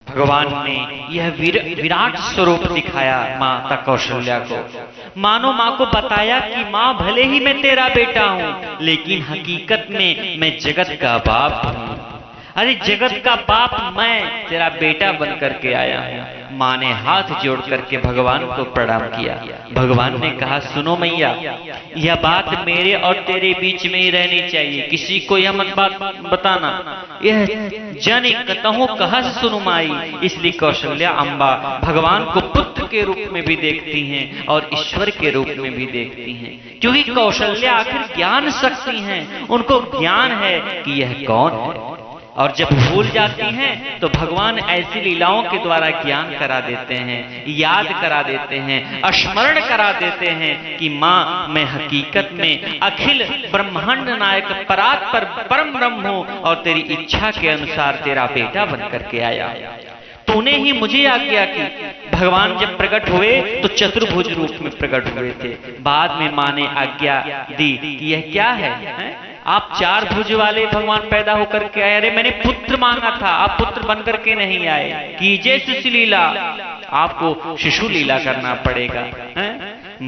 भगवान ने यह विराट स्वरूप दिखाया माता कौशल्या को। मानो माँ को बताया कि माँ भले ही मैं तेरा बेटा हूं, लेकिन हकीकत में मैं जगत का बाप हूं। अरे जगत का बाप मैं तेरा बेटा बन करके आया हूं। माँ ने हाथ जोड़ करके भगवान को प्रणाम किया। भगवान ने कहा, सुनो मैया, यह बात मेरे और तेरे बीच में ही रहनी चाहिए, किसी को यह मत बात बताना। यह जन कतहु कहा सुनु माई। इसलिए कौशल्या अम्बा भगवान को पुत्र के रूप में भी देखती हैं और ईश्वर के रूप में भी देखती हैं, क्योंकि कौशल्या आखिर ज्ञान शक्ति हैं। उनको ज्ञान है कि यह कौन है, और जब भूल जाती हैं तो भगवान ऐसी लीलाओं के द्वारा ज्ञान करा देते हैं, याद करा देते हैं, स्मरण करा देते हैं कि माँ मैं हकीकत में अखिल ब्रह्मांड नायक परात्पर परम ब्रह्म हूं और तेरी इच्छा के अनुसार तेरा बेटा बन करके आया। तूने ही मुझे आज्ञा की। भगवान जब प्रकट हुए तो चतुर्भुज रूप में प्रकट हुए थे। बाद में माँ ने आज्ञा दी कि यह क्या है? आप चार भुज वाले भगवान पैदा होकर के आए। अरे मैंने पुत्र मांगा था, आप पुत्र बन करके नहीं आए। कीजिए शिशु लीला, आपको शिशु लीला करना पड़ेगा।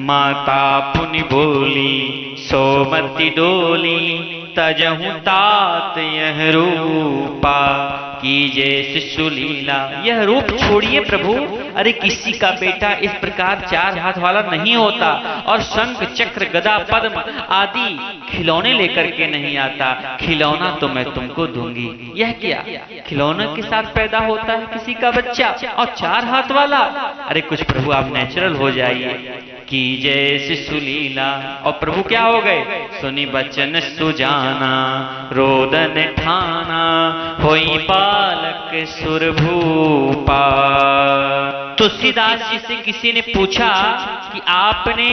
माता पुनि बोली सोमति डोली, तजहु तात यह रूपा, कीजिए शिशु लीला। यह रूप छोड़िए प्रभु। अरे किसी का बेटा इस प्रकार चार हाथ वाला नहीं होता, और शंख चक्र गदा पद्म आदि खिलौने लेकर के नहीं आता। खिलौना तो मैं तुमको दूंगी। यह क्या खिलौने के साथ पैदा होता है किसी का बच्चा, और चार हाथ वाला? अरे कुछ प्रभु आप नेचुरल हो जाइए। कीजिए शिशु लीला। और प्रभु क्या हो गए? सुनी बचन सुजाना, रोदन ठाना, होई बालक सुरभूपा। तुलसीदास जी से किसी ने पूछा कि आपने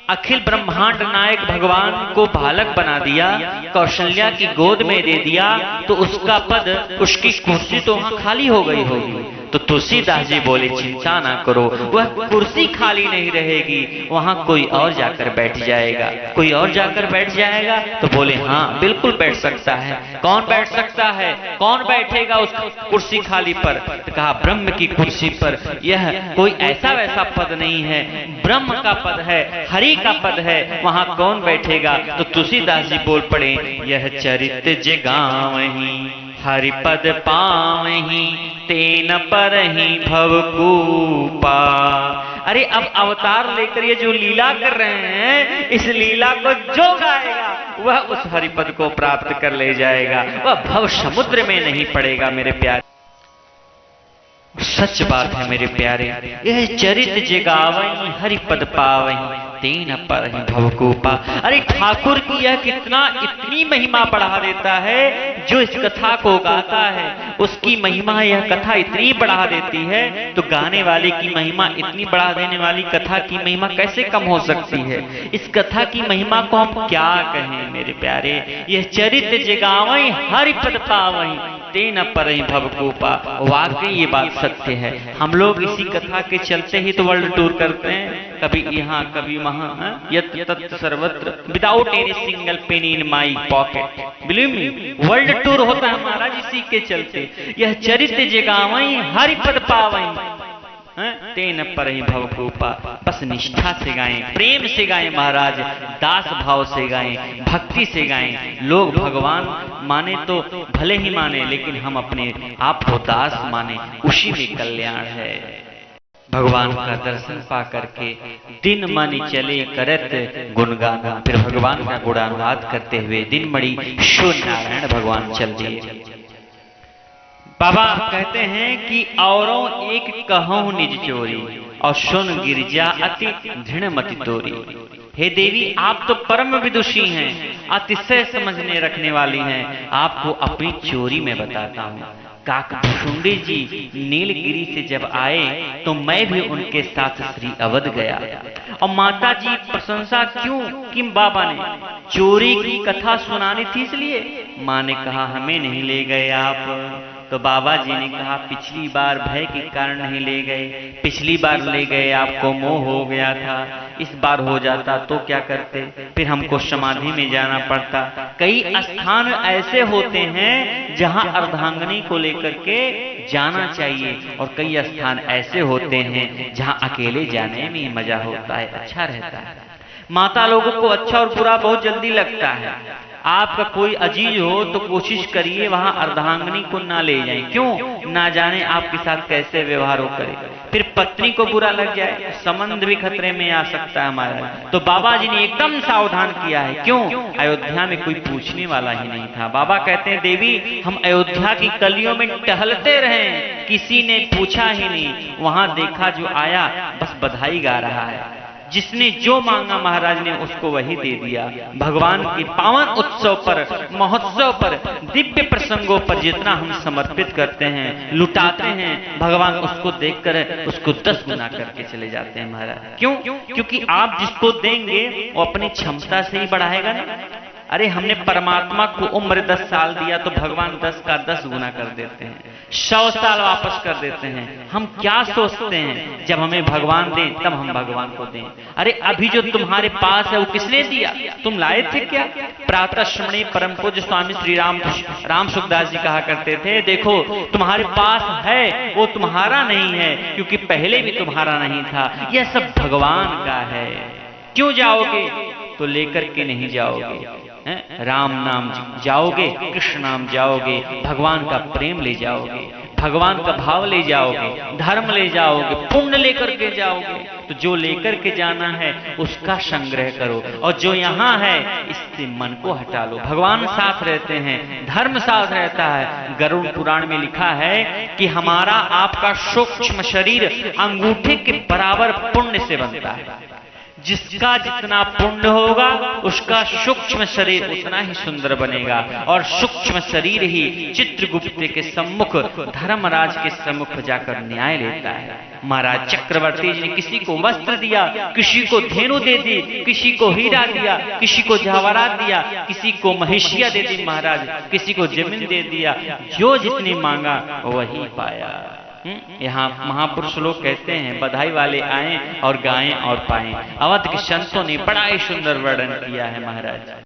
अखिल ब्रह्मांड नायक भगवान को बालक बना दिया, कौशल्या की गोद में दे दिया, तो उसका पद, उसकी कुर्सी तो वहां खाली हो गई होगी। तो तुलसीदास जी बोले, चिंता ना करो, वह कुर्सी खाली नहीं रहेगी, वहां कोई और जाकर बैठ जाएगा। कोई और जाकर बैठ जाएगा? तो बोले हाँ बिल्कुल बैठ सकता है। कौन बैठ सकता है? कौन बैठेगा उस कुर्सी खाली पर? तो कहा ब्रह्म की कुर्सी पर। यह कोई ऐसा वैसा पद नहीं है, ब्रह्म का पद है, हरि का पद है, वहां कौन बैठेगा? तो तुलसीदास जी बोल पड़े, यह चरित जगावहीं, हरि पद पावहीं, तेन परहीं भवकूपा। अरे अब अवतार लेकर ये जो लीला कर रहे हैं, इस लीला को जो गाएगा वह उस हरिपद को प्राप्त कर ले जाएगा, वह भव समुद्र में नहीं पड़ेगा। मेरे प्यारे, सच बात है मेरे प्यारे। यह चरित जगावहीं, हरिपद पावहीं, तेन परहीं भवकूपा। अरे ठाकुर की यह इतनी महिमा बढ़ा देता है। जो इस कथा को गाता है उसकी महिमा यह कथा इतनी बढ़ा देती है, तो गाने वाले की महिमा इतनी बढ़ा देने वाली कथा की महिमा कैसे कम हो सकती है? इस कथा की महिमा को हम क्या कहें मेरे प्यारे। यह चरित जगावहीं, हरिपद पावहीं, तेन परहीं भवकूपा। वाकई ये बात सत्य है। हम लोग इसी कथा के चलते ही तो वर्ल्ड टूर करते हैं, कभी यहाँ कभी वहां, यत तत सर्वत्र, without any single penny in my pocket. Believe me, world tour होता है हमारा इसी के चलते। यह चरित जगावहीं, हरिपद पावहीं, तेन परहीं भवकूपा। बस निष्ठा से गाएं, प्रेम से गाएं महाराज, दास भाव से गाएं, भक्ति से गाएं। लोग भगवान माने तो भले ही माने, लेकिन हम अपने आप को दास माने, उसी में कल्याण है। भगवान का दर्शन पा करके दिन मन चले करत गुणगाना। फिर भगवान का गुणानुवाद करते हुए दिन मणि शून्य नारायण भगवान चल दिए। बाबा कहते हैं कि औरों एक कहूं निज चोरी, और सुन गिरजा अति धृण मति तोरी। हे देवी, आप तो परम विदुषी हैं, अतिशय समझने रखने वाली हैं। आपको अपनी चोरी में बताता हूँ। काकभुशुंडी जी नीलगिरी से जब आए तो मैं भी उनके साथ श्री अवध गया। और माता जी प्रशंसा क्यों कि बाबा ने चोरी की कथा सुनानी थी इसलिए। माँ ने कहा हमें नहीं ले गए आप, तो बाबा जी ने कहा, पिछली बार भय के कारण नहीं ले गए, पिछली बार ले गए आपको मोह हो गया था, इस बार हो जाता तो क्या करते, फिर हमको समाधि में जाना पड़ता। कई स्थान ऐसे होते हैं जहां अर्धांगिनी को लेकर के जाना चाहिए, और कई स्थान ऐसे होते हैं जहां अकेले जाने में मजा होता है, अच्छा रहता है। माता लोगों को अच्छा और बुरा बहुत जल्दी लगता है। आपका कोई अजीज हो तो कोशिश करिए वहां अर्धांगिनी को ना ले जाएं। क्यों? ना जाने आपके साथ कैसे व्यवहार हो करे, फिर पत्नी को बुरा लग जाए, संबंध भी खतरे में आ सकता है हमारा। तो बाबा जी ने एकदम सावधान किया है। क्यों? अयोध्या में कोई पूछने वाला ही नहीं था। बाबा कहते हैं, देवी हम अयोध्या की गलियों में टहलते रहे, किसी ने पूछा ही नहीं, वहां देखा जो आया बस बधाई गा रहा है। जिसने जो मांगा महाराज ने उसको वही दे दिया। भगवान के पावन उत्सव पर, महोत्सव पर, दिव्य प्रसंगों पर जितना हम समर्पित करते हैं, लुटाते हैं, भगवान उसको देखकर उसको 10 गुना करके चले जाते हैं महाराज। क्यों? क्योंकि आप जिसको देंगे वो अपनी क्षमता से ही बढ़ाएगा ना। अरे हमने परमात्मा को उम्र 10 साल दिया तो भगवान 10 का 10 गुना कर देते हैं, 100 साल वापस कर देते हैं। हम क्या सोचते हैं, जब हमें भगवान दें तब हम भगवान को दें। अरे अभी जो तुम्हारे पास है वो किसने दिया? तुम लाए थे क्या? प्रातः श्रमणे परम पूज्य स्वामी श्री राम सुखदास जी कहा करते थे, देखो तुम्हारे पास है वो तुम्हारा नहीं है, क्योंकि पहले भी तुम्हारा नहीं था, यह सब भगवान का है। क्यों जाओगे? तो लेकर के नहीं जाओगे। राम नाम जाओगे, कृष्ण नाम जाओगे, भगवान का प्रेम ले जाओगे, भगवान का भाव ले जाओगे, धर्म ले जाओगे, पुण्य लेकर के जाओगे। तो जो लेकर के जाना है उसका संग्रह करो, और जो यहाँ है इससे मन को हटा लो। भगवान साथ रहते हैं, धर्म साथ रहता है। गरुड़ पुराण में लिखा है कि हमारा आपका सूक्ष्म शरीर अंगूठे के बराबर पुण्य से बनता है। जिसका जितना पुण्य होगा उसका सूक्ष्म शरीर उतना ही सुंदर बनेगा, और सूक्ष्म शरीर ही चित्रगुप्त के सम्मुख, धर्मराज के सम्मुख जाकर न्याय लेता है। महाराज चक्रवर्ती जी ने किसी को वस्त्र दिया, किसी को धेनु दे दी, किसी को हीरा दिया, किसी को जवाहरात दिया, किसी को महिषिया दे दी महाराज, किसी को जमीन दे दिया। जो जिसने मांगा वही पाया। यहाँ महापुरुष लोग कहते हैं, बधाई वाले आए और गाएं और पाएं। अवध के संतों ने बड़ा ही सुंदर वर्णन किया है महाराज।